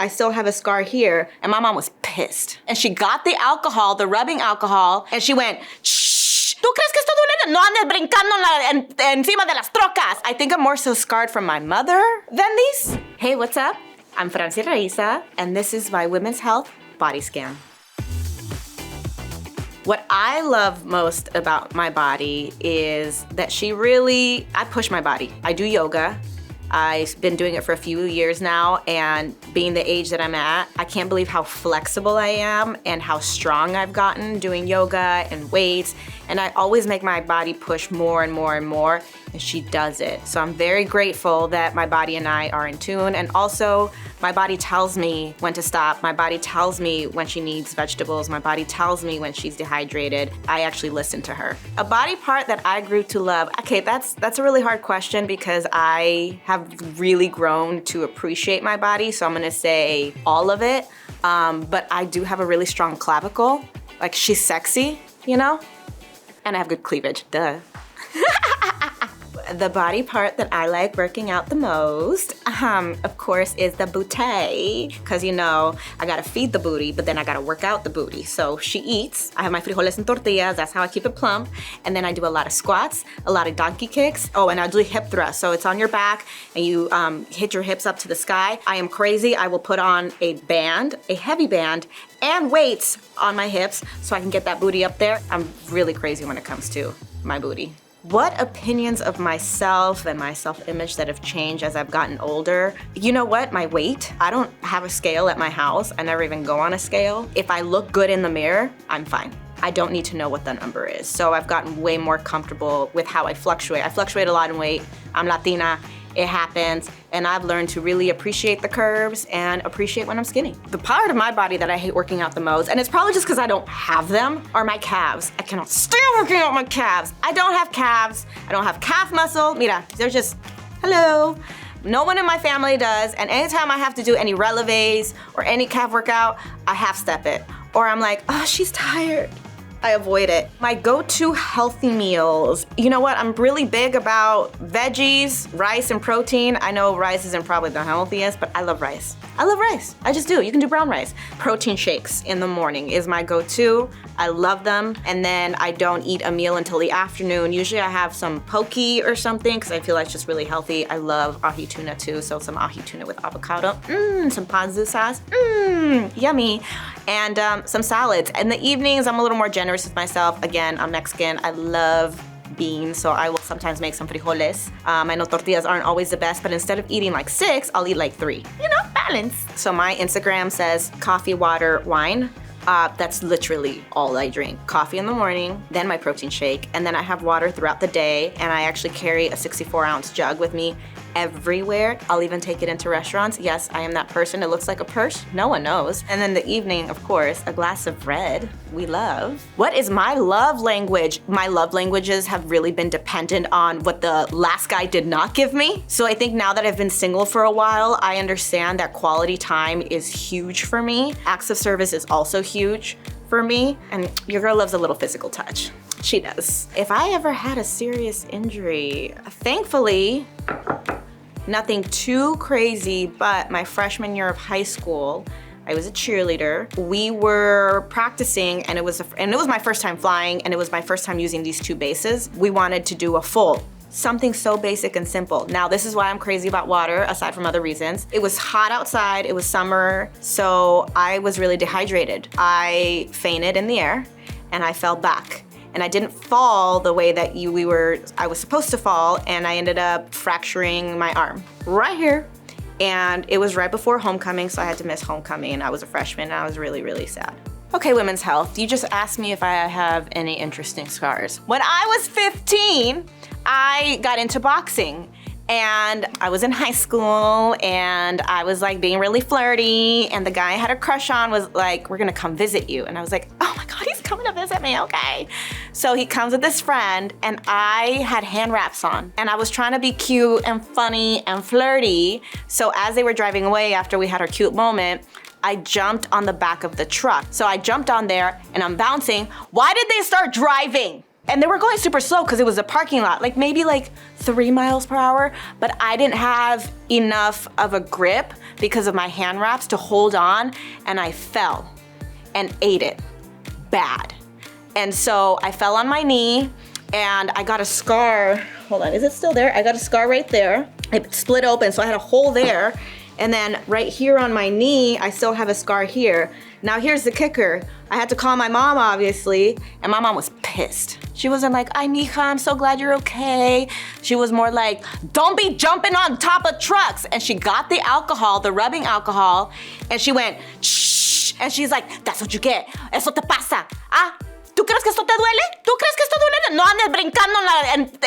I still have a scar here. And my mom was pissed. And she got the alcohol, the rubbing alcohol, and she went, shh, ¿tú crees que esto duele? No andes brincando encima de las trocas. I think I'm more so scarred from my mother than these. Hey, what's up? I'm Francia Raisa, and this is my Women's Health Body Scan. What I love most about my body is that I push my body. I do yoga. I've been doing it for a few years now, and being the age that I'm at, I can't believe how flexible I am and how strong I've gotten doing yoga and weights. And I always make my body push more and more and more, and she does it. So I'm very grateful that my body and I are in tune, and also my body tells me when to stop. My body tells me when she needs vegetables. My body tells me when she's dehydrated. I actually listen to her. A body part that I grew to love. Okay, that's a really hard question because I have really grown to appreciate my body. So I'm gonna say all of it. But I do have a really strong clavicle. Like, she's sexy, you know? And I have good cleavage, duh. The body part that I like working out the most, of course, is the booty. Because, you know, I gotta feed the booty, but then I gotta work out the booty. So she eats. I have my frijoles and tortillas. That's how I keep it plump. And then I do a lot of squats, a lot of donkey kicks. Oh, and I do hip thrust. So it's on your back, and you hit your hips up to the sky. I am crazy. I will put on a band, a heavy band, and weights on my hips so I can get that booty up there. I'm really crazy when it comes to my booty. What opinions of myself and my self-image that have changed as I've gotten older? You know what? My weight. I don't have a scale at my house. I never even go on a scale. If I look good in the mirror, I'm fine. I don't need to know what the number is. So I've gotten way more comfortable with how I fluctuate. I fluctuate a lot in weight. I'm Latina. It happens, and I've learned to really appreciate the curves and appreciate when I'm skinny. The part of my body that I hate working out the most, and it's probably just because I don't have them, are my calves. I cannot stand working out my calves. I don't have calves. I don't have calf muscle. Mira, they're just, hello. No one in my family does, and anytime I have to do any releves or any calf workout, I half step it. Or I'm like, oh, she's tired. I avoid it. My go-to healthy meals. You know what? I'm really big about veggies, rice, and protein. I know rice isn't probably the healthiest, but I love rice. I love rice. I just do. You can do brown rice. Protein shakes in the morning is my go-to. I love them. And then I don't eat a meal until the afternoon. Usually I have some poke or something because I feel like it's just really healthy. I love ahi tuna too, so some ahi tuna with avocado. Some ponzu sauce. Yummy. And some salads. In the evenings, I'm a little more generous with myself. Again, I'm Mexican. I love beans, so I will sometimes make some frijoles. I know tortillas aren't always the best, but instead of eating like 6, I'll eat like 3. You know, balance. So my Instagram says coffee, water, wine. That's literally all I drink. Coffee in the morning, then my protein shake, and then I have water throughout the day, and I actually carry a 64-ounce jug with me everywhere. I'll even take it into restaurants. Yes, I am that person. It looks like a purse. No one knows. And then the evening, of course, a glass of red. We love. What is my love language? My love languages have really been dependent on what the last guy did not give me. So I think now that I've been single for a while, I understand that quality time is huge for me. Acts of service is also huge for me. And your girl loves a little physical touch. She does. If I ever had a serious injury, thankfully, nothing too crazy, but my freshman year of high school, I was a cheerleader. We were practicing, and it was my first time flying, and it was my first time using these 2 bases. We wanted to do a full. Something so basic and simple. Now, this is why I'm crazy about water, aside from other reasons. It was hot outside, it was summer, so I was really dehydrated. I fainted in the air, and I fell back. And I didn't fall the way that I was supposed to fall, and I ended up fracturing my arm right here. And it was right before homecoming, so I had to miss homecoming, and I was a freshman, and I was really, really sad. Okay, Women's Health, you just asked me if I have any interesting scars. When I was 15, I got into boxing. And I was in high school, and I was like being really flirty, and the guy I had a crush on was like, we're gonna come visit you. And I was like, oh my God, he's coming to visit me, okay. So he comes with his friend, and I had hand wraps on, and I was trying to be cute and funny and flirty. So as they were driving away after we had our cute moment, I jumped on the back of the truck. So I jumped on there, and I'm bouncing. Why did they start driving? And they were going super slow because it was a parking lot, like maybe like 3 miles per hour, but I didn't have enough of a grip because of my hand wraps to hold on, and I fell and ate it bad. And so I fell on my knee and I got a scar. Hold on, is it still there? I got a scar right there. It split open, so I had a hole there. And then right here on my knee, I still have a scar here. Now here's the kicker. I had to call my mom, obviously, and my mom was pissed. She wasn't like, "Ay, mija, I'm so glad you're okay." She was more like, "Don't be jumping on top of trucks." And she got the alcohol, the rubbing alcohol, and she went, "Shh." And she's like, "That's what you get. Eso te pasa. Ah, ¿tú crees que esto te duele? ¿Tú crees que esto duele? No andes brincando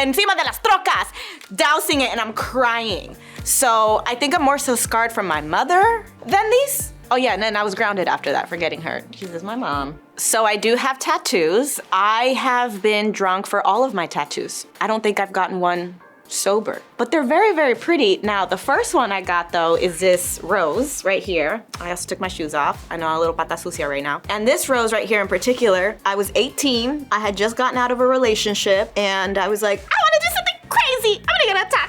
encima de las trocas." Dousing it, and I'm crying. So I think I'm more so scarred from my mother than these. Oh yeah, and then I was grounded after that for getting hurt. She says, my mom. So I do have tattoos. I have been drunk for all of my tattoos. I don't think I've gotten one sober, but they're very, very pretty. Now, the first one I got though is this rose right here. I also took my shoes off. I know I'm a little pata sucia right now. And this rose right here in particular, I was 18. I had just gotten out of a relationship and I was like, I wanna do something crazy. I'm gonna get a tattoo.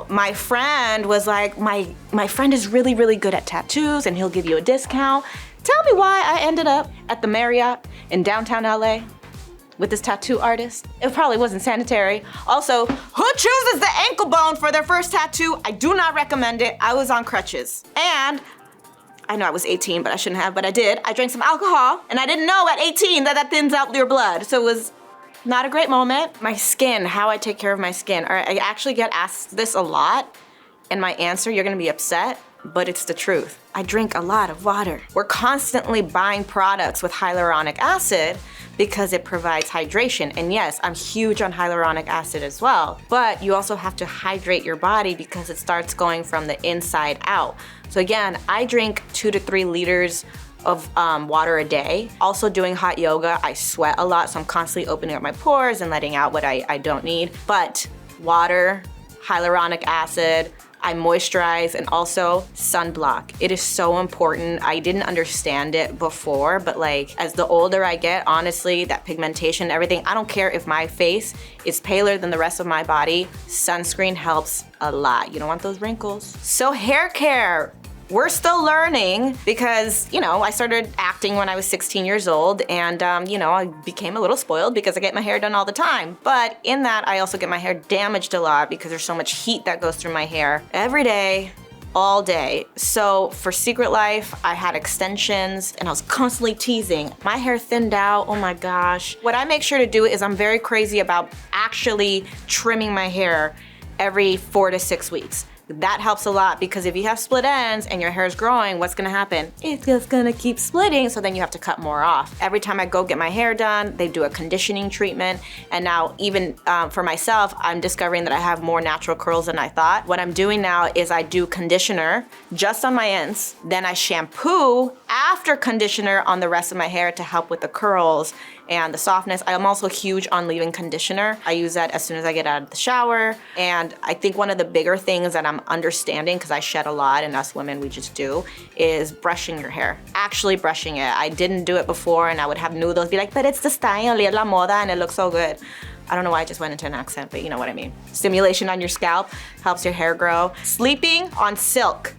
My friend was like, my friend is really, really good at tattoos and he'll give you a discount. Tell me why I ended up at the Marriott in downtown LA with this tattoo artist. It probably wasn't sanitary. Also, who chooses the ankle bone for their first tattoo? I do not recommend it. I was on crutches. And I know I was 18, but I shouldn't have, but I did. I drank some alcohol and I didn't know at 18 that thins out your blood. So it was not a great moment. My skin, how I take care of my skin. All right, I actually get asked this a lot, and my answer, you're gonna be upset, but it's the truth. I drink a lot of water. We're constantly buying products with hyaluronic acid because it provides hydration. And yes, I'm huge on hyaluronic acid as well, but you also have to hydrate your body because it starts going from the inside out. So again, I drink 2 to 3 liters of water a day. Also doing hot yoga, I sweat a lot, so I'm constantly opening up my pores and letting out what I don't need. But water, hyaluronic acid, I moisturize, and also sunblock. It is so important. I didn't understand it before, but like as the older I get, honestly, that pigmentation, everything, I don't care if my face is paler than the rest of my body, sunscreen helps a lot. You don't want those wrinkles. So hair care. We're still learning because, you know, I started acting when I was 16 years old and, you know, I became a little spoiled because I get my hair done all the time. But in that, I also get my hair damaged a lot because there's so much heat that goes through my hair every day, all day. So for Secret Life, I had extensions and I was constantly teasing. My hair thinned out, oh my gosh. What I make sure to do is I'm very crazy about actually trimming my hair every 4 to 6 weeks. That helps a lot because if you have split ends and your hair is growing, what's gonna happen? It's just gonna keep splitting, so then you have to cut more off. Every time I go get my hair done, they do a conditioning treatment. And now even for myself, I'm discovering that I have more natural curls than I thought. What I'm doing now is I do conditioner just on my ends, then I shampoo after conditioner on the rest of my hair to help with the curls and the softness. I am also huge on leave-in conditioner. I use that as soon as I get out of the shower. And I think one of the bigger things that I'm understanding, because I shed a lot and us women, we just do, is brushing your hair. Actually brushing it. I didn't do it before and I would have noodles be like, but it's the style, es la moda, and it looks so good. I don't know why I just went into an accent, but you know what I mean. Stimulation on your scalp helps your hair grow. Sleeping on silk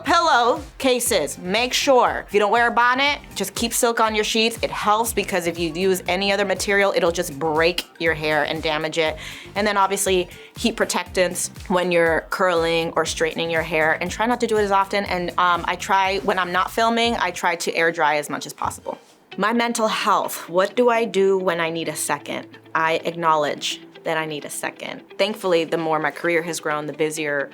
pillow cases. Make sure if you don't wear a bonnet, just keep silk on your sheets. It helps because if you use any other material, it'll just break your hair and damage it. And then obviously heat protectants when you're curling or straightening your hair, and try not to do it as often. And I try, when I'm not filming, I try to air dry as much as possible. My mental health. What do I do when I need a second? I acknowledge that I need a second. Thankfully, the more my career has grown, the busier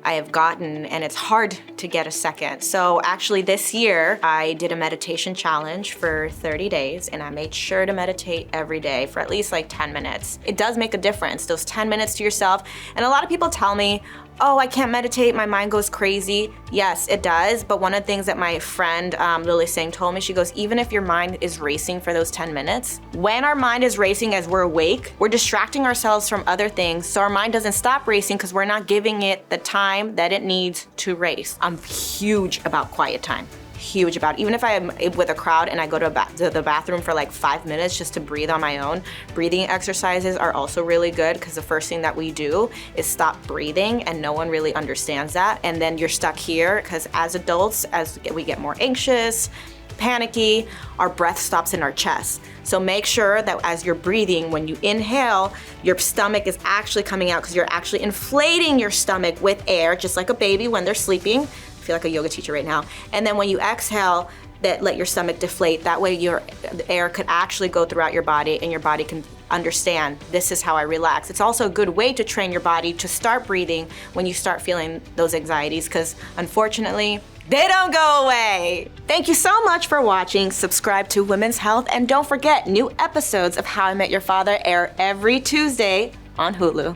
I have gotten, and it's hard to get a second. So actually this year, I did a meditation challenge for 30 days, and I made sure to meditate every day for at least like 10 minutes. It does make a difference, those 10 minutes to yourself. And a lot of people tell me, oh, I can't meditate, my mind goes crazy. Yes, it does, but one of the things that my friend Lily Singh told me, she goes, even if your mind is racing for those 10 minutes, when our mind is racing as we're awake, we're distracting ourselves from other things, so our mind doesn't stop racing because we're not giving it the time that it needs to race. I'm huge about quiet time. huge about it. Even if I'm with a crowd and I go to the bathroom for like 5 minutes just to breathe on my own, breathing exercises are also really good, because the first thing that we do is stop breathing, and no one really understands that. And then you're stuck here, because as adults, as we get more anxious, panicky, our breath stops in our chest. So make sure that as you're breathing, when you inhale, your stomach is actually coming out, because you're actually inflating your stomach with air, just like a baby when they're sleeping. I feel like a yoga teacher right now. And then when you exhale, let your stomach deflate. That way the air could actually go throughout your body, and your body can understand, this is how I relax. It's also a good way to train your body to start breathing when you start feeling those anxieties, because unfortunately, they don't go away. Thank you so much for watching. Subscribe to Women's Health, and don't forget, new episodes of How I Met Your Father air every Tuesday on Hulu.